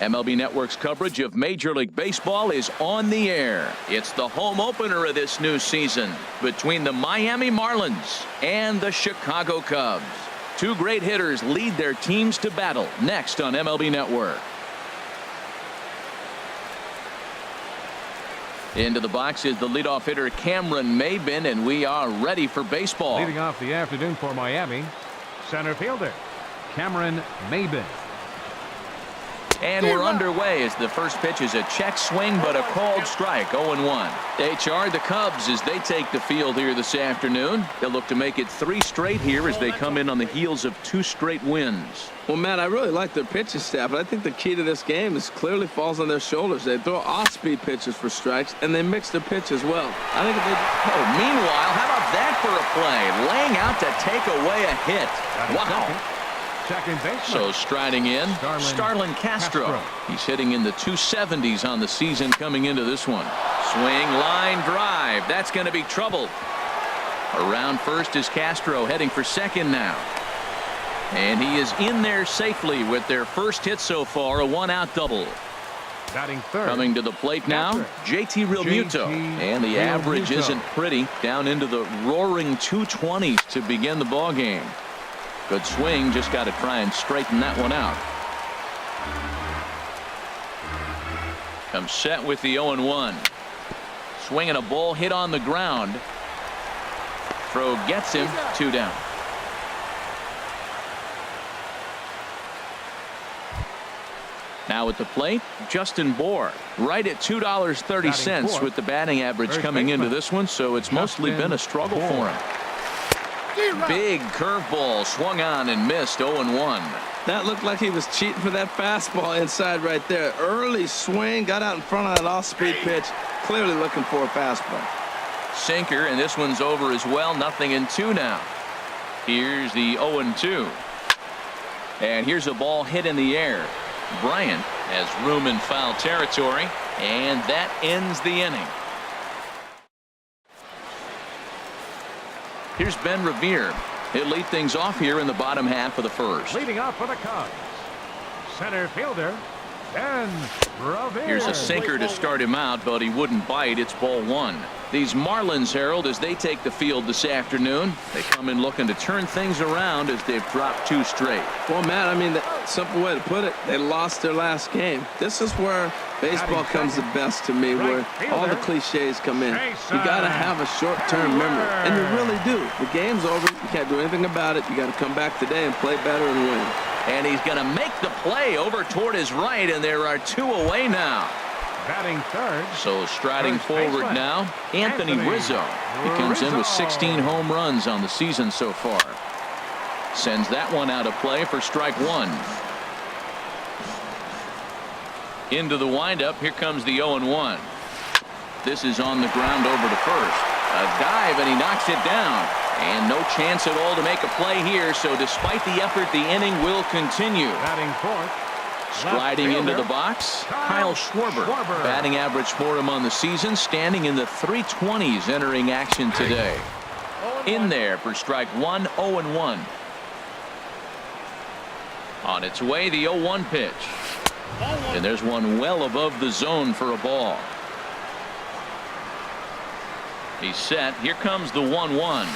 MLB Network's coverage of Major League Baseball is on the air. It's the home opener of this new season between the Miami Marlins and the Chicago Cubs. Two great hitters lead their teams to battle next on MLB Network. Into the box is the leadoff hitter Cameron Maybin, and we are ready for baseball. Leading off the afternoon for Miami, center fielder Cameron Maybin. And we're underway as the first pitch is a check swing, but a called strike. 0-1. HR, the Cubs, as they take the field here this afternoon. They'll look to make it 3 straight here as they come in on the heels of 2 straight wins. Well, Matt, I really like their pitching staff, but I think the key to this game is clearly falls on their shoulders. They throw off-speed pitches for strikes, and they mix their pitch as well. I think if they... Oh, meanwhile, how about that for a play? Laying out to take away a hit. Wow. Second baseman. So striding in, Starlin Castro. He's hitting in the 270s on the season coming into this one. Swing, line drive. That's going to be trouble. Around first is Castro, heading for second now. And he is in there safely with their first hit so far, a 1-out double. Batting third. Coming to the plate now, JT Realmuto. And the average isn't pretty, down into the roaring 220s to begin the ball game. Good swing, just got to try and straighten that one out. Comes set with the 0-1. Swinging a ball hit on the ground. Throw gets him, 2 down. Now at the plate, Justin Bour, right at $2.30 with the batting average coming into this one, so it's mostly been a struggle for him. Big curveball swung on and missed. 0-1. That looked like he was cheating for that fastball inside right there. Early swing, got out in front of that off-speed pitch, clearly looking for a fastball. Sinker, and this one's over as well. 0-2 now. Here's the 0-2. And here's a ball hit in the air. Bryant has room in foul territory, and that ends the inning. Here's Ben Revere. He'll lead things off here in the bottom half of the first. Leading off for the Cubs, center fielder Ben Revere. Here's a sinker to start him out, but he wouldn't bite. It's ball 1. These Marlins, Harold, as they take the field this afternoon, they come in looking to turn things around as they've dropped 2 straight. Well, Matt, I mean, the simple way to put it, they lost their last game. This is where baseball comes the best to me, where all the cliches come in. You got to have a short-term memory, and you really do. The game's over. You can't do anything about it. You got to come back today and play better and win. And he's going to make the play over toward his right, and there are 2 away now. Batting third. So striding forward now, Anthony Rizzo. He comes in with 16 home runs on the season so far. Sends that one out of play for strike 1. Into the windup. Here comes the 0-1. This is on the ground over to first. A dive, and he knocks it down. And no chance at all to make a play here. So despite the effort, the inning will continue. Batting fourth. Striding into the box, Kyle Schwarber. Batting average for him on the season, standing in the 320s entering action today. In there for strike 1, 0-1. On its way, the 0-1 pitch. And there's one well above the zone for a ball. He's set. Here comes the 1-1.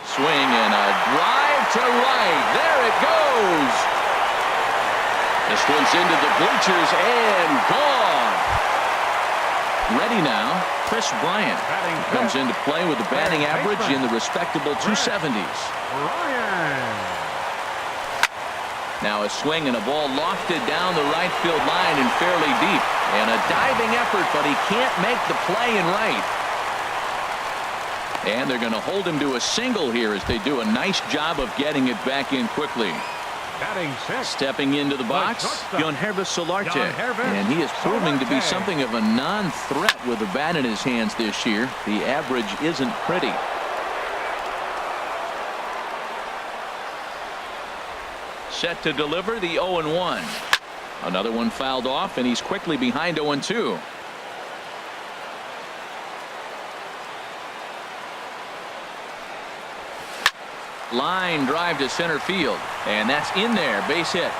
Swing and a drive to right. There it goes. This one's into the bleachers and gone. Ready now, Chris Bryant comes into play with a batting average in the respectable 270s. Now a swing and a ball lofted down the right field line and fairly deep. And a diving effort, but he can't make the play in right. And they're going to hold him to a single here as they do a nice job of getting it back in quickly. Batting sixth. Stepping into the box, Yonhervis Solarte. And he is proving to be something of a non-threat with the bat in his hands this year. The average isn't pretty. Set to deliver the 0-1. Another one fouled off, and he's quickly behind 0-2. Line drive to center field, and that's in there. Base hit.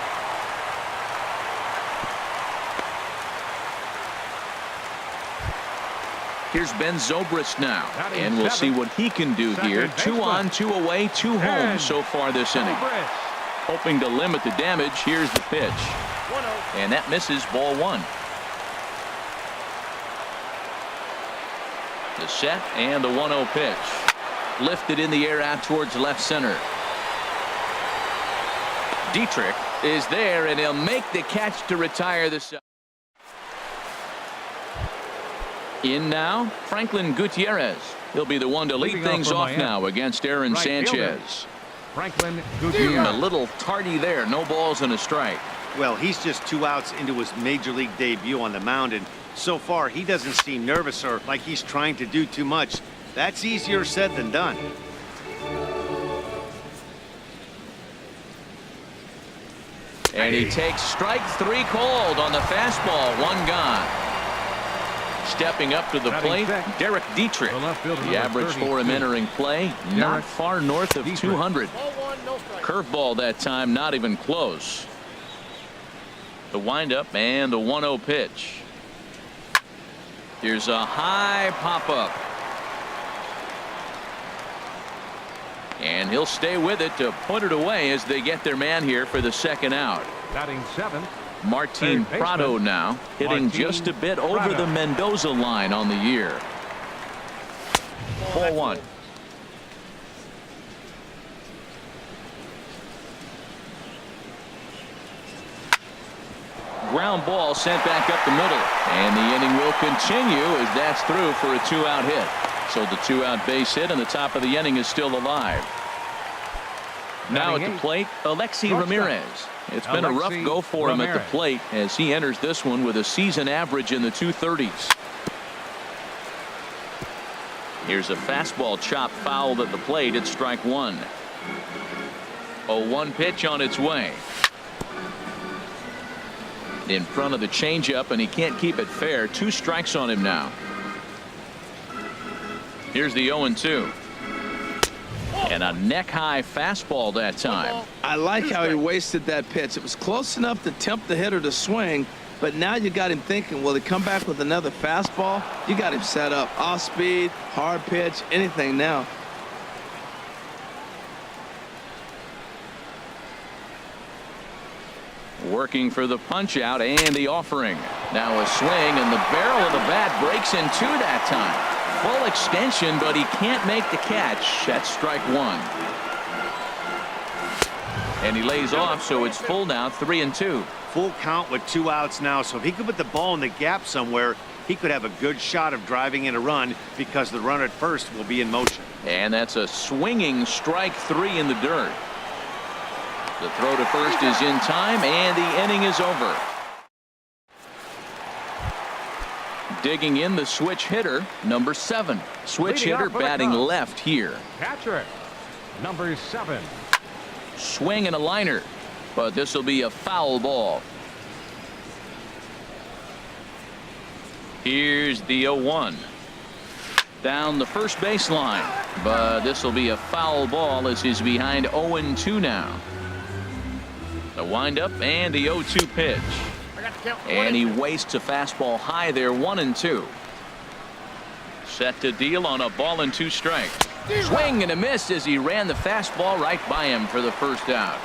Here's Ben Zobrist now, Batting and we'll see what he can do here. Second 2 on, 2 away, 2 home so far this inning. Zobrist. Hoping to limit the damage. Here's the pitch. 1-0. And that misses, ball 1. The set and the 1-0 pitch. Lifted in the air out towards left center. Dietrich is there, and he'll make the catch to retire the side. In now, Franklin Gutierrez. He'll be the one to lead Leading things off for off Miami. now against Aaron Right Sanchez. fielder. Franklin A Gutierrez. little tardy there. No balls and a strike. Well, he's just 2 outs into his major league debut on the mound, and so far he doesn't seem nervous or like he's trying to do too much. That's easier said than done. And he takes strike 3 called on the fastball. 1 gone. Stepping up to the Batting plate, sixth. Derek Dietrich. The left fielder, The number average for him 32. entering play, not Derek far north of Dietrich. 200. Ball 1, no strike. Curveball that time, not even close. The windup and the 1-0 pitch. Here's a high pop-up. And he'll stay with it to put it away as they get their man here for the second out. Batting 7th. Martin Third baseman, Prado now hitting Martin just a bit over Prado. the Mendoza line on the year. Ball 1. Ground ball sent back up the middle, and the inning will continue as that's through for a 2-out hit. So the 2-out base hit and the top of the inning is still alive. Now at Batting the eighth. plate, Alexi Shortstop. Ramirez. It's been a rough Alexi go for him at the Ramirez. plate as he enters this one with a season average in the 230s. Here's a fastball chop fouled at the plate. It's strike 1. 0-1 pitch on its way. In front of the changeup, and he can't keep it fair. 2 strikes on him now. Here's the 0-2. And a neck-high fastball that time. I like how he wasted that pitch. It was close enough to tempt the hitter to swing, but now you got him thinking, will he come back with another fastball? You got him set up. Off speed, hard pitch, anything now. Working for the punch out and the offering. Now a swing, and the barrel of the bat breaks in 2 that time. Full extension, but he can't make the catch. That's strike 1. And he lays off, so it's full now, 3-2. Full count with 2 outs now, so if he could put the ball in the gap somewhere, he could have a good shot of driving in a run because the runner at first will be in motion. And that's a swinging strike 3 in the dirt. The throw to first is in time, and the inning is over. Digging in the switch hitter, number 7. Switch Leading hitter off for the batting Cubs. left here. Catcher. Number 7. Swing and a liner, but this will be a foul ball. Here's the 0-1. Down the first baseline, but this will be a foul ball as he's behind 0-2 now. The windup and the 0-2 pitch. And he wastes a fastball high there, 1-2. Set to deal on a ball and 2 strikes. Swing and a miss as he ran the fastball right by him for the first out.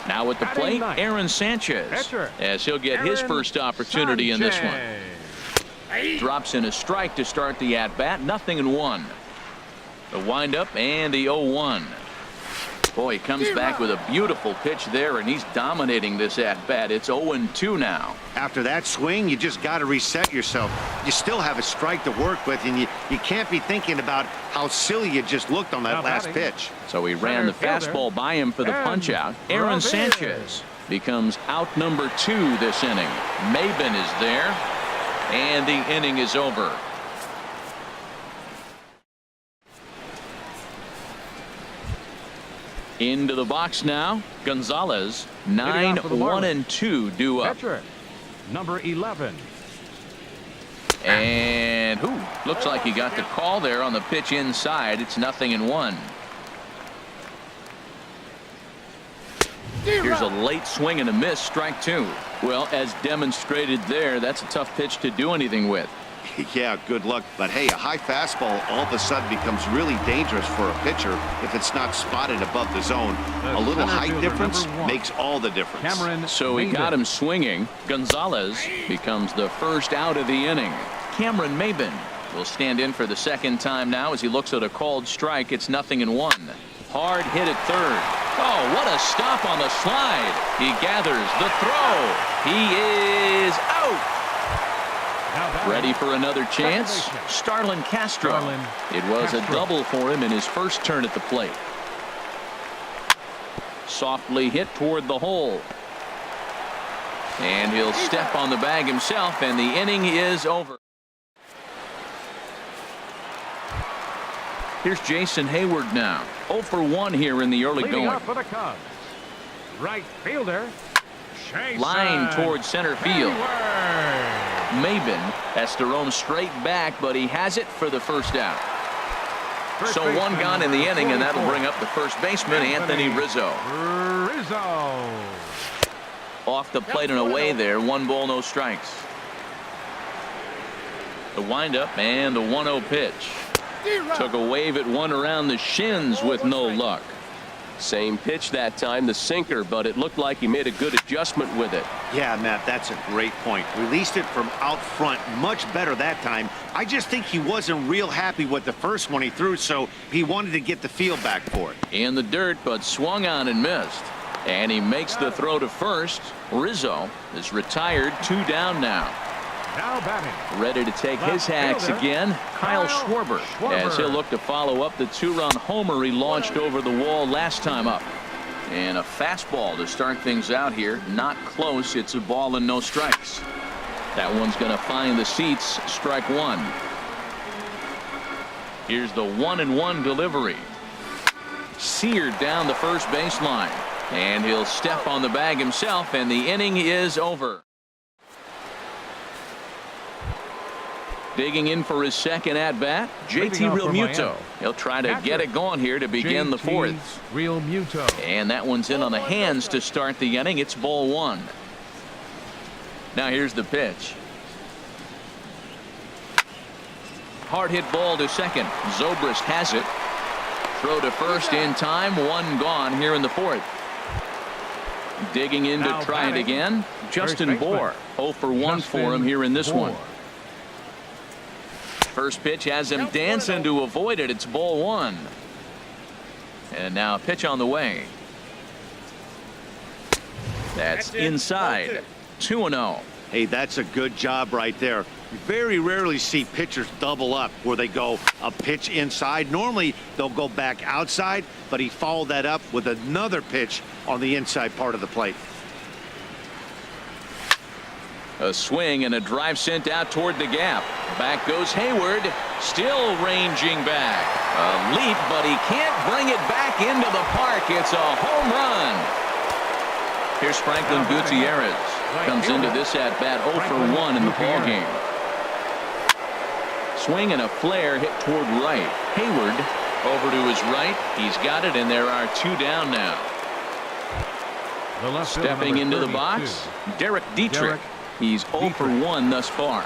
Now at the Batting plate, ninth. Aaron Sanchez, Pitcher. as he'll get his Aaron first opportunity in this one. Sanchez. Drops in a strike to start the at-bat, 0-1. The windup and the 0-1. Boy, he comes back with a beautiful pitch there, and he's dominating this at-bat. It's 0-2 now. After that swing, you just got to reset yourself. You still have a strike to work with, and you can't be thinking about how silly you just looked on that Now last batting. pitch. So he ran the Center fielder. fastball by him for the And punch-out. Aaron Ramirez. Sanchez becomes out number 2 this inning. Maben is there, and the inning is over. Into the box now, Gonzalez. Leading off for the 9-1-2 due up. Pitcher. Number 11. And looks like he got the call there on the pitch inside. It's 0-1. Here's a late swing and a miss, strike 2. Well, as demonstrated there, that's a tough pitch to do anything with. Yeah, good luck. But hey, a high fastball all of a sudden becomes really dangerous for a pitcher if it's not spotted above the zone. A little height difference makes all the difference. So he got him swinging. Gonzalez becomes the first out of the inning. Cameron Maben will stand in for the second time now as he looks at a called strike. It's 0-1. Hard hit at third. Oh, what a stop on the slide. He gathers the throw. He is out. Ready for another chance? Starlin Castro. It was a double for him in his first turn at the plate. Softly hit toward the hole. And he'll step on the bag himself, and the inning is over. Here's Jason Hayward now. 0 for 1 here in the early going. Up for the Cubs. Right fielder. Line towards center field. Maben has to roam straight back, but he has it for the first out. So one gone in the inning, and that'll bring up the first baseman, Anthony Rizzo. Off the plate and away there. 1 ball, no strikes. The windup and the 1-0 pitch. Took a wave at one around the shins with no luck. Same pitch that time, the sinker, but it looked like he made a good adjustment with it. Yeah, Matt, that's a great point. Released it from out front much better that time. I just think he wasn't real happy with the first one he threw, so he wanted to get the feel back for it. In the dirt, but swung on and missed. And he makes the throw to first. Rizzo is retired, 2 down now. Now batting. Ready to take his hacks again, Kyle Schwarber, as he'll look to follow up the 2-run homer he launched over the wall last time up. And a fastball to start things out here. Not close. It's a ball and no strikes. That one's going to find the seats. Strike 1. Here's the 1-1 delivery. Seared down the first baseline. And he'll step on the bag himself, and the inning is over. Digging in for his second at-bat, JT Realmuto. He'll try to get it going here to begin the fourth. And that one's in on the hands to start the inning. It's ball 1. Now here's the pitch. Hard hit ball to second. Zobrist has it. Throw to first in time. 1 gone here in the fourth. Digging in to try it again. Justin Bour. 0 for 1 for him here in this one. First pitch has him dancing to avoid it. It's ball 1. And now a pitch on the way. That's inside. 2-0. Hey, that's a good job right there. You very rarely see pitchers double up where they go a pitch inside. Normally they'll go back outside, but he followed that up with another pitch on the inside part of the plate. A swing and a drive sent out toward the gap. Back goes Hayward, still ranging back. A leap, but he can't bring it back into the park. It's a home run. Here's Franklin Gutierrez. Comes into this at-bat 0 for 1 in the ballgame. Swing and a flare hit toward right. Hayward over to his right. He's got it, and there are 2 down now. Stepping into the box, Derek Dietrich. He's 0 for 1 thus far.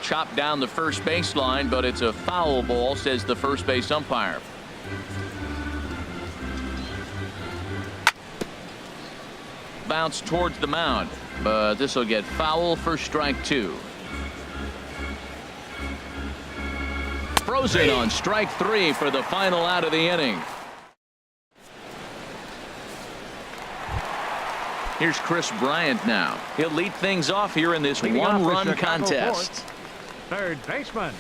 Chopped down the first baseline, but it's a foul ball, says the first base umpire. Bounce towards the mound, but this will get foul for strike 2. Frozen on strike 3 for the final out of the inning. Here's Chris Bryant now. He'll lead things off here in this 1-run contest. Third baseman.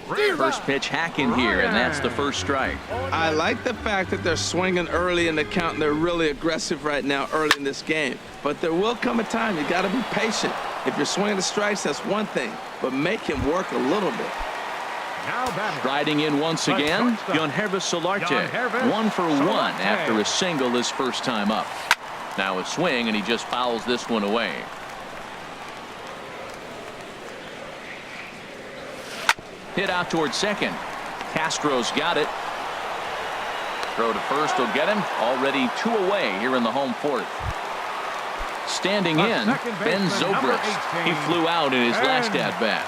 First pitch hacking here, and that's the first strike. I like the fact that they're swinging early in the count, and they're really aggressive right now early in this game. But there will come a time you got to be patient. If you're swinging the strikes, that's one thing, but make him work a little bit. Striding in once again, Yangervis Solarte. 1 for 1 after a single his first time up. Now a swing, and he just fouls this one away. Hit out towards second. Castro's got it. Throw to first will get him. Already 2 away here in the home fourth. Standing in, Ben Zobrist. He flew out in his last at-bat.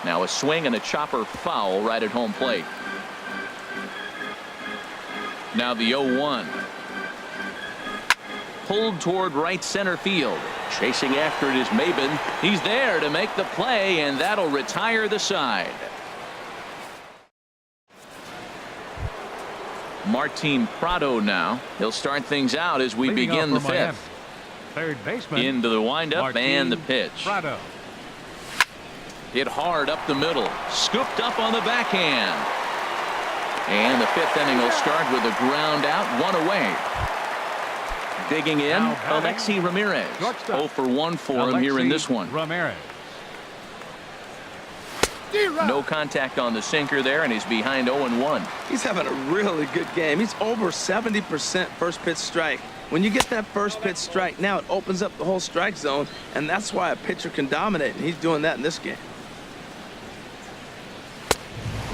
Now a swing and a chopper foul right at home plate. Now the 0-1. Pulled toward right center field. Chasing after it is Maben. He's there to make the play, and that'll retire the side. Martin Prado now. He'll start things out as we begin the fifth. Third baseman. Into the windup Martin and the pitch. Prado. Hit hard up the middle. Scooped up on the backhand. And the fifth inning will start with a ground out, one away. Digging in, Alexi Ramirez. 0 for 1 for him here in this one. Ramirez. No contact on the sinker there, and he's behind 0-1. He's having a really good game. He's over 70% first pitch strike. When you get that first pitch strike, now it opens up the whole strike zone, and that's why a pitcher can dominate, and he's doing that in this game.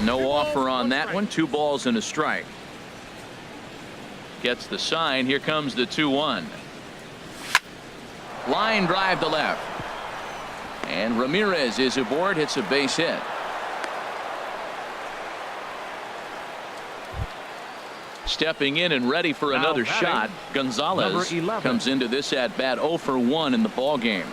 No offer on that one. 2 balls and a strike. Gets the sign. Here comes the 2-1. Line drive to left. And Ramirez is aboard. Hits a base hit. Stepping in and ready for another shot. Gonzalez comes into this at bat 0 for 1 in the ball game.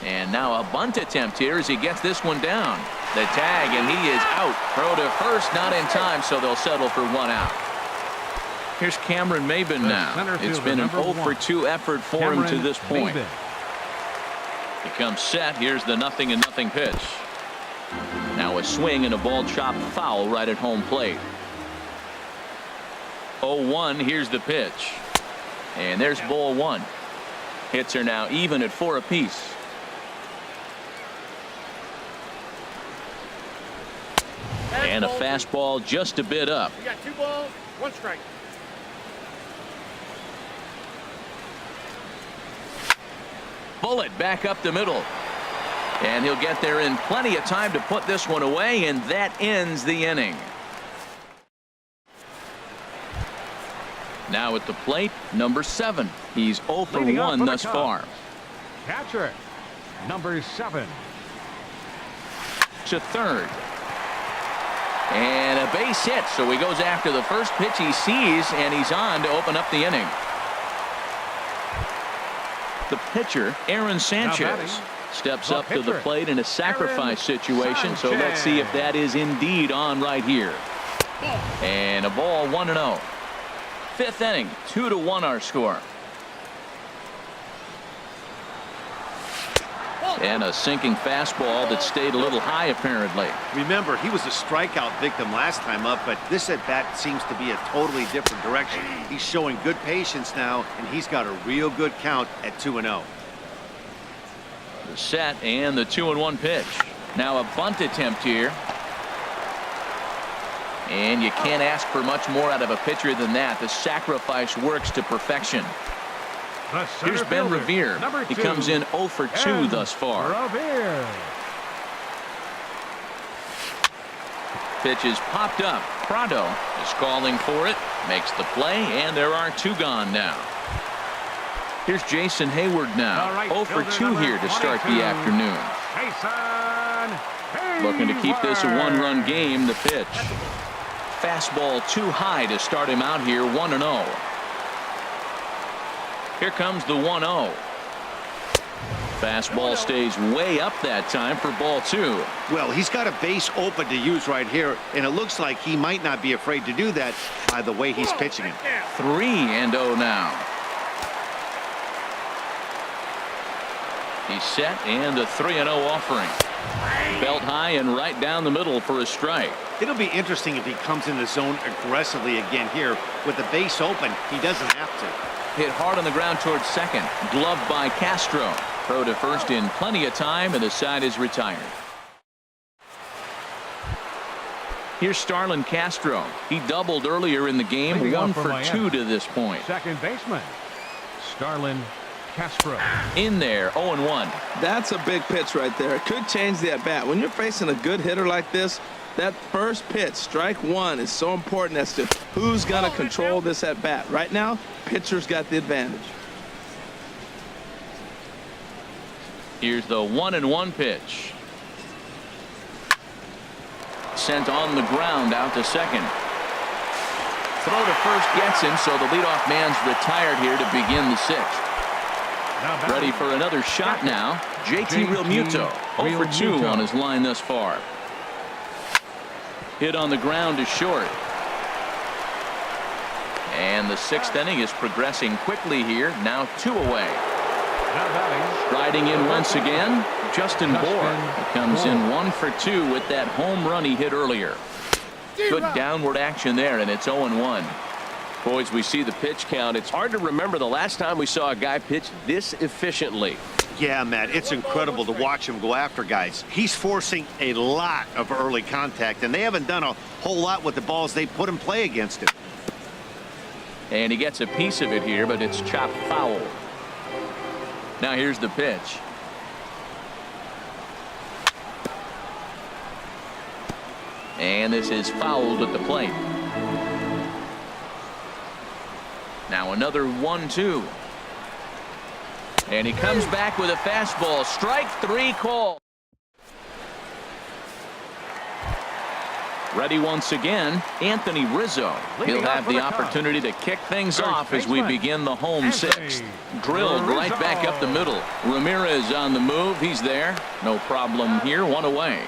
And now a bunt attempt here as he gets this one down. The tag, and he is out. Throw to first, not in time, so they'll settle for 1 out. Here's Cameron Maben now. It's been an 0 for 2 effort for him to this point. He comes set. Here's the 0-0 pitch. Now a swing and a ball chopped foul right at home plate. 0-1. Here's the pitch. And there's ball 1. Hits are now even at 4 apiece. And a fastball just a bit up. We got 2 balls, 1 strike. Bullet back up the middle. And he'll get there in plenty of time to put this one away, and that ends the inning. Now at the plate, number 7. He's 0 for 1 thus far. Catcher, number 7. To third. And a base hit, so he goes after the first pitch he sees, and he's on to open up the inning. The pitcher, Aaron Sanchez, steps up to the plate in a sacrifice situation, so let's see if that is indeed on right here. And a ball, 1-0. Fifth inning, 2-1 our score. And a sinking fastball that stayed a little high apparently. Remember, he was a strikeout victim last time up, but this at bat seems to be a totally different direction. He's showing good patience now, and he's got a real good count at 2-0. The set and the 2-1 pitch. Now a bunt attempt here. And you can't ask for much more out of a pitcher than that. The sacrifice works to perfection. Here's Ben Revere. He comes in 0 for 2 thus far. Revere. Pitch is popped up. Prado is calling for it. Makes the play, and there are 2 gone now. Here's Jason Hayward now. 0 for 2 here to start the afternoon. Looking to keep this a 1-run game. The pitch. Fastball too high to start him out here. 1-0. Here comes the 1-0. Fastball stays way up that time for ball 2. Well, he's got a base open to use right here, and it looks like he might not be afraid to do that by the way he's pitching it. 3-0 now. He's set, and a 3-0 offering. Belt high and right down the middle for a strike. It'll be interesting if he comes in the zone aggressively again here. With the base open, he doesn't have to. Hit hard on the ground towards second. Gloved by Castro. Throw to first in plenty of time, and the side is retired. Here's Starlin Castro. He doubled earlier in the game. 1 for 2 to this point. Second baseman, Starlin Castro. In there, 0-1. That's a big pitch right there. It could change the at bat. When you're facing a good hitter like this, That first pitch, strike one, is so important as to who's going to control this at bat. Right now, pitcher's got the advantage. Here's the 1-1 pitch. Sent on the ground out to second. Throw to first gets him, so the leadoff man's retired here to begin the sixth. Ready for another shot now. JT Realmuto, 0 for 2 on his line thus far. Hit on the ground to short. And the sixth inning is progressing quickly here. Now 2 away. Striding in once again, Justin Bour. He comes in 1 for 2 with that home run he hit earlier. Good downward action there, and it's 0-1. Boys, we see the pitch count. It's hard to remember the last time we saw a guy pitch this efficiently. Yeah, Matt, it's incredible to watch him go after guys. He's forcing a lot of early contact, and they haven't done a whole lot with the balls they put in play against him. And he gets a piece of it here, but it's chopped foul. Now here's the pitch. And this is fouled at the plate. Now another 1-2. And he comes back with a fastball. Strike 3 call. Ready once again, Anthony Rizzo. He'll have the opportunity to kick things off as we begin the home sixth. Drilled right back up the middle. Ramirez on the move. He's there. No problem here. 1 away.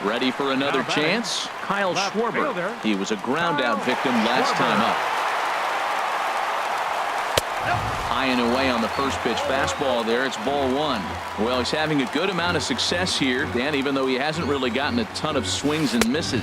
Ready for another chance. Kyle Schwarber. He was a ground out victim last time up. High and away on the first pitch fastball there. It's ball 1. Well, he's having a good amount of success here, Dan, even though he hasn't really gotten a ton of swings and misses.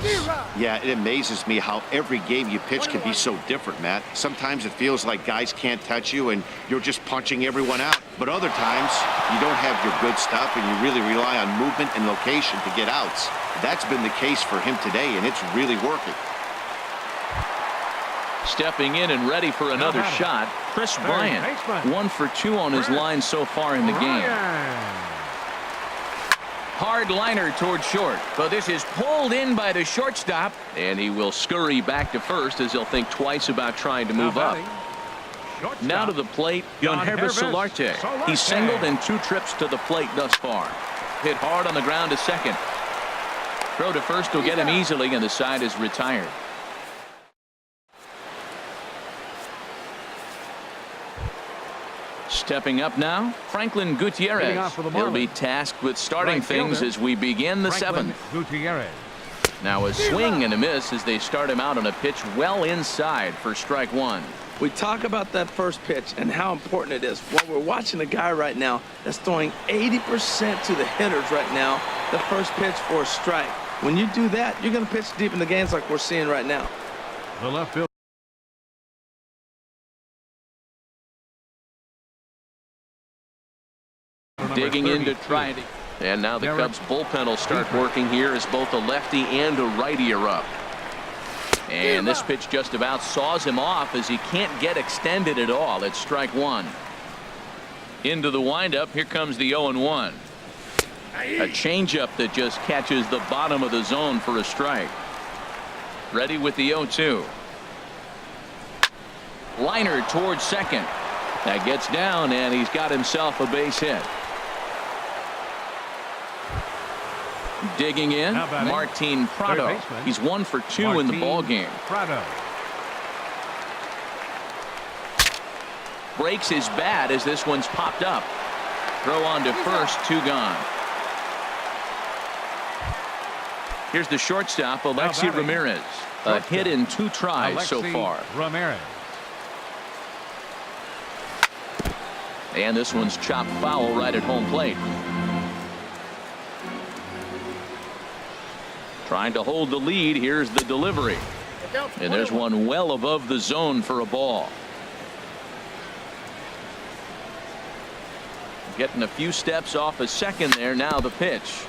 Yeah, it amazes me how every game you pitch can be so different, Matt. Sometimes it feels like guys can't touch you and you're just punching everyone out. But other times you don't have your good stuff and you really rely on movement and location to get outs. That's been the case for him today, and it's really working. Stepping in and ready for another shot, Chris Bryant. 1 for 2 on his line so far in the game. Hard liner toward short, but this is pulled in by the shortstop, and he will scurry back to first as he'll think twice about trying to move up. Now to the plate, Yangervis Solarte. He's singled in 2 trips to the plate thus far. Hit hard on the ground to second. Throw to first will get him easily, and the side is retired. Stepping up now, Franklin Gutierrez. He'll be tasked with starting things as we begin the 7th. Now a swing and a miss as they start him out on a pitch well inside for strike 1. We talk about that first pitch and how important it is. Well, we're watching a guy right now that's throwing 80% to the hitters right now, the first pitch for a strike. When you do that, you're going to pitch deep in the games like we're seeing right now. The left field. Digging in to try it. And now the Cubs bullpen will start working here as both a lefty and a righty are up. And this pitch just about saws him off as he can't get extended at all. It's strike 1. Into the windup. Here comes the 0-1. A changeup that just catches the bottom of the zone for a strike. Ready with the 0-2. Liner towards second. That gets down, and he's got himself a base hit. Digging in, Martin Prado. He's 1 for 2 in the ball game. Breaks his bat as this one's popped up. Throw on to first, 2 gone. Here's the shortstop, Alexi Ramirez. A hit in 2 tries so far. Ramirez. And this one's chopped foul right at home plate. Trying to hold the lead. Here's the delivery. And there's one well above the zone for a ball. Getting a few steps off a second there. Now the pitch.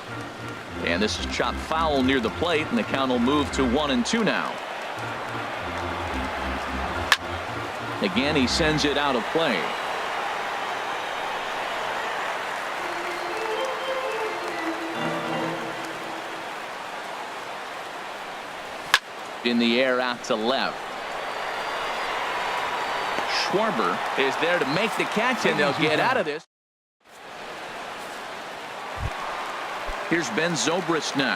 And this is chopped foul near the plate, and the count will move to 1-2 now. Again, he sends it out of play. In the air out to left. Schwarber is there to make the catch, and they'll get out of this. Here's Ben Zobrist now.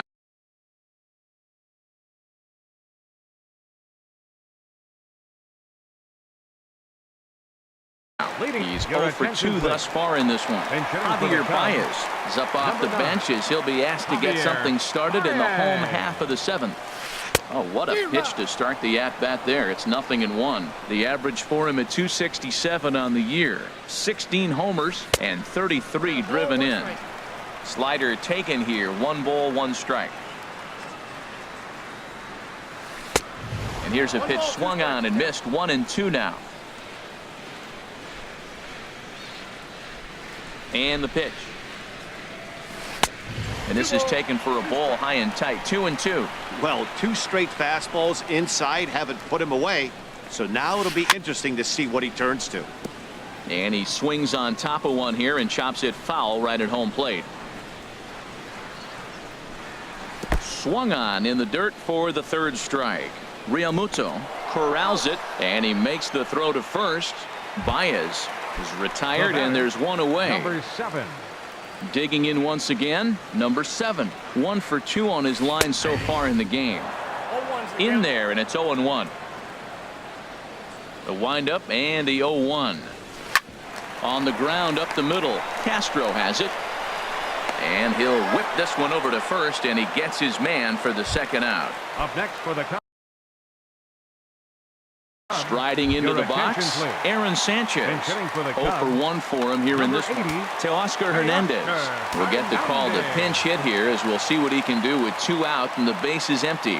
He's 0 for 2 thus far in this one. Javier Baez is up off the bench as he'll be asked to get something started in the home half of the 7th. Oh, what a pitch to start the at-bat there. It's 0-1. The average for him at 267 on the year. 16 homers and 33 driven in. Slider taken here. 1 ball, 1 strike. And here's a pitch swung on and missed. 1-2 now. And the pitch. And this is taken for a ball high and tight. 2-2. Well, 2 straight fastballs inside haven't put him away. So now it'll be interesting to see what he turns to. And he swings on top of one here and chops it foul right at home plate. Swung on in the dirt for the 3rd strike. Realmuto corrals it, and he makes the throw to first. Baez is retired, and there's 1 away. Number 7. Digging in once again, number 7. 1 for 2 on his line so far in the game. In there, and it's 0-1. The windup and the 0-1. On the ground up the middle. Castro has it. And he'll whip this one over to first, and he gets his man for the 2nd out. Up next for the Striding into the box, Aaron Sanchez. 0 for 1 for him here in this one. Teoscar Hernandez will get the call to pinch hit here, as we'll see what he can do with 2 out and the base is empty.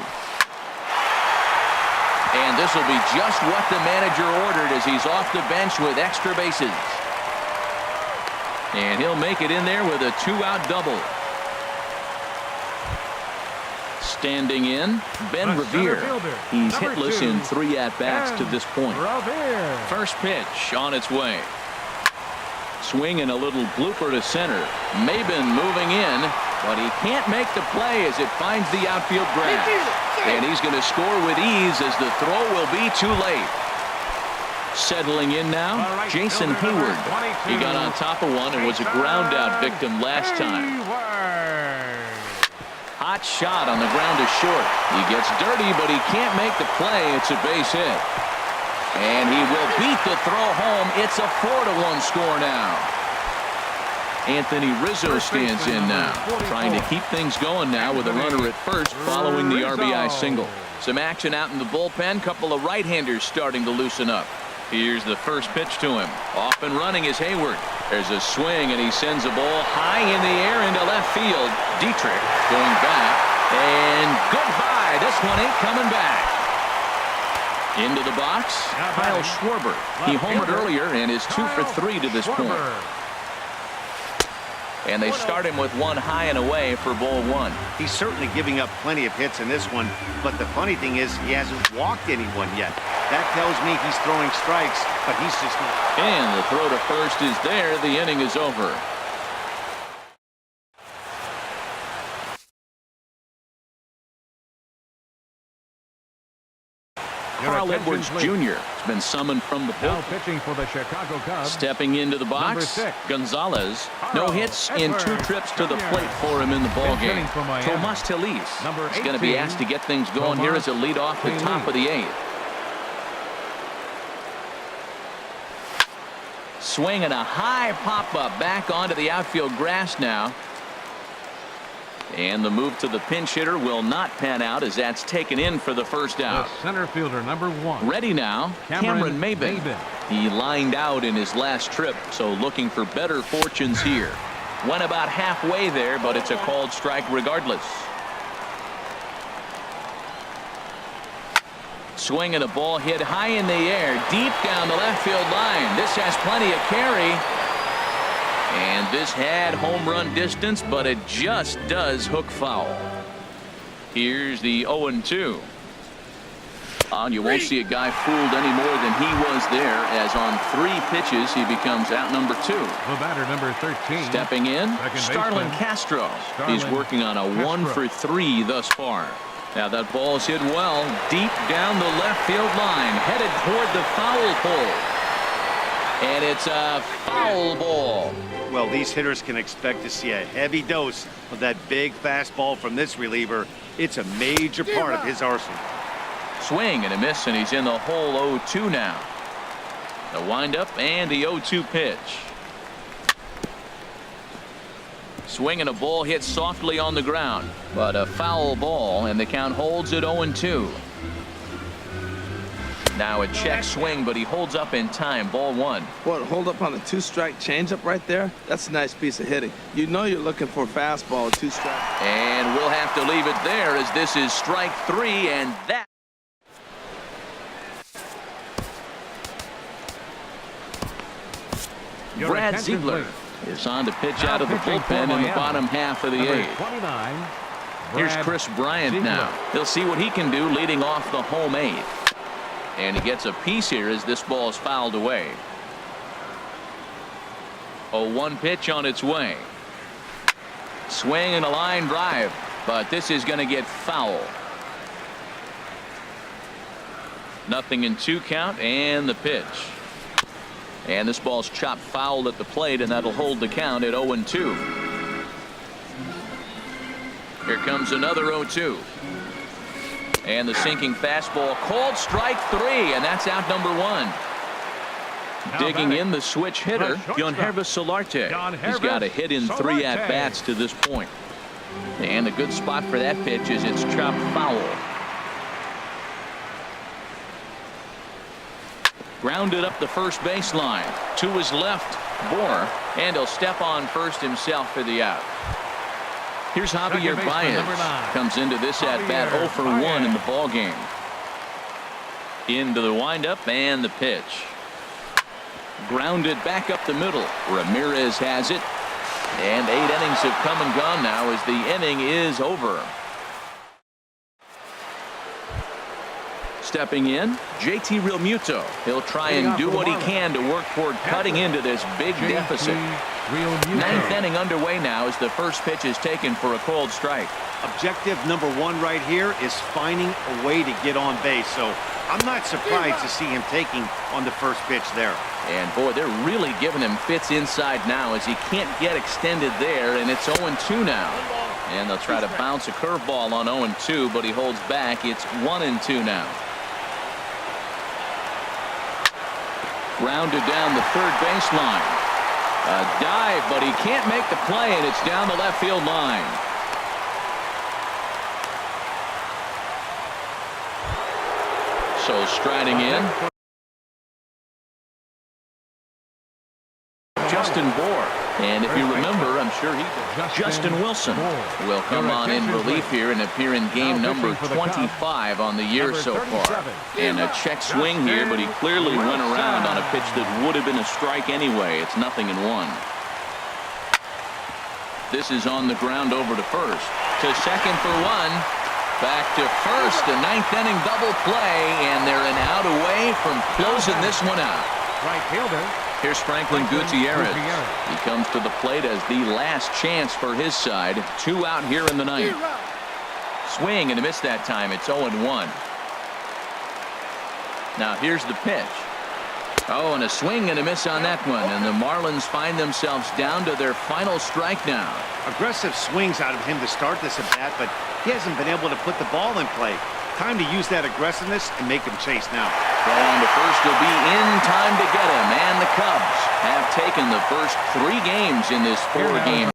And this will be just what the manager ordered, as he's off the bench with extra bases. And he'll make it in there with a 2-out double. Standing in, Ben Revere. He's hitless in 3 at-bats to this point. First pitch on its way. Swing and a little blooper to center. Maben moving in, but he can't make the play as it finds the outfield grass. And he's going to score with ease, as the throw will be too late. Settling in now, Jason Hayward. He got on top of one and was a ground-out victim last time. Hot shot on the ground to short. He gets dirty, but he can't make the play. It's a base hit. And he will beat the throw home. It's a 4-1 score now. Anthony Rizzo stands in now, trying to keep things going now with a runner at first following the RBI single. Some action out in the bullpen. Couple of right-handers starting to loosen up. Here's the first pitch to him. Off and running is Hayward. There's a swing, and he sends a ball high in the air into left field. Dietrich going back, and goodbye. This one ain't coming back. Into the box, Kyle Schwarber. He homered earlier and is 2 for 3 to this point. And they start him with 1 high and away for ball 1. He's certainly giving up plenty of hits in this one, but the funny thing is he hasn't walked anyone yet. That tells me he's throwing strikes, but he's just not. And the throw to first is there. The inning is over. Carl Edwards Jr. has been summoned from the Now bullpen. pitching for the Chicago Cubs. Stepping into the Number box, 6. Gonzalez. No hits in 2 Edwards trips to the Jr. plate for him in the ball Pitching game. for Miami. Tomas Telis Number is going to be 18, asked to get things going here as a lead off the top of the 8th. Swing and a high pop-up back onto the outfield grass now. And the move to the pinch hitter will not pan out, as that's taken in for the first out. The center fielder, number 1. Ready now, Cameron Maben. He lined out in his last trip, so looking for better fortunes here. Went about halfway there, but it's a called strike regardless. Swing and a ball hit high in the air, deep down the left field line. This has plenty of carry. And this had home run distance, but it just does hook foul. Here's the 0-2. You won't see a guy fooled any more than he was there, as on 3 pitches he becomes out number 2. The batter, number 13. Stepping in, Second Starlin baseman, Castro. Starlin He's working on a 1 for 3 thus far. Now that ball's hit well deep down the left field line, headed toward the foul pole. And it's a foul ball. Well, these hitters can expect to see a heavy dose of that big fastball from this reliever. It's a major part of his arsenal. Swing and a miss, and he's in the hole 0-2 now. The windup and the 0-2 pitch. Swing and a ball hit softly on the ground, but a foul ball, and the count holds at 0-2. Now a check swing, but he holds up in time. Ball 1. What, hold up on a 2-strike changeup right there? That's a nice piece of hitting. You know you're looking for a fastball, 2-strike. And we'll have to leave it there as this is strike 3, and that. Brad Ziegler is on to pitch out of the bullpen in the bottom half of the 8th. Here's Chris Bryant now. He'll see what he can do leading off the home 8th. And he gets a piece here as this ball is fouled away. 0-1 pitch on its way. Swing and a line drive, but this is going to get foul. 0-2 count, and the pitch. And this ball's chopped foul at the plate, and that'll hold the count at 0-2. Here comes another 0-2. And the sinking fastball called strike 3, and that's out number 1. Digging in the switch hitter, Yangervis Solarte. He's got a hit in 3 at-bats to this point. And a good spot for that pitch is it's chopped foul. Grounded up the first baseline. To his left, Bohr, and he'll step on first himself for the out. Here's Javier Baez. Comes into this at-bat 0 for 1 in the ball game. Into the windup and the pitch. Grounded back up the middle. Ramirez has it. And 8 innings have come and gone now as the inning is over. Stepping in, JT Realmuto. He'll try and do what he can to work toward cutting into this big deficit. 9th inning underway now as the first pitch is taken for a called strike. Objective number 1 right here is finding a way to get on base. So I'm not surprised to see him taking on the first pitch there. And boy, they're really giving him fits inside now as he can't get extended there, and it's 0-2 now. And they'll try to bounce a curveball on 0-2, but he holds back. It's 1-2 now. Grounded down the third baseline. A dive, but he can't make the play, and it's down the left field line. So striding in, Justin Bohr. And if you remember, I'm sure he did. Justin Wilson will come on in relief here and appear in game number 25 on the year so far. And a check swing here, but he clearly went around on a pitch that would have been a strike anyway. It's 0-1. This is on the ground over to first. To second for 1. Back to first. A 9th inning double play, and they're an out away from closing this one out. Right fielder. Here's Franklin Gutierrez. He comes to the plate as the last chance for his side. 2 out here in the 9th. Swing and a miss that time. It's 0-1. Now here's the pitch. Oh, and a swing and a miss on that one. And the Marlins find themselves down to their final strike now. Aggressive swings out of him to start this at bat, but he hasn't been able to put the ball in play. Time to use that aggressiveness and make him chase now. Throw on to first will be in time to get him. And the Cubs have taken the first 3 games in this 4-game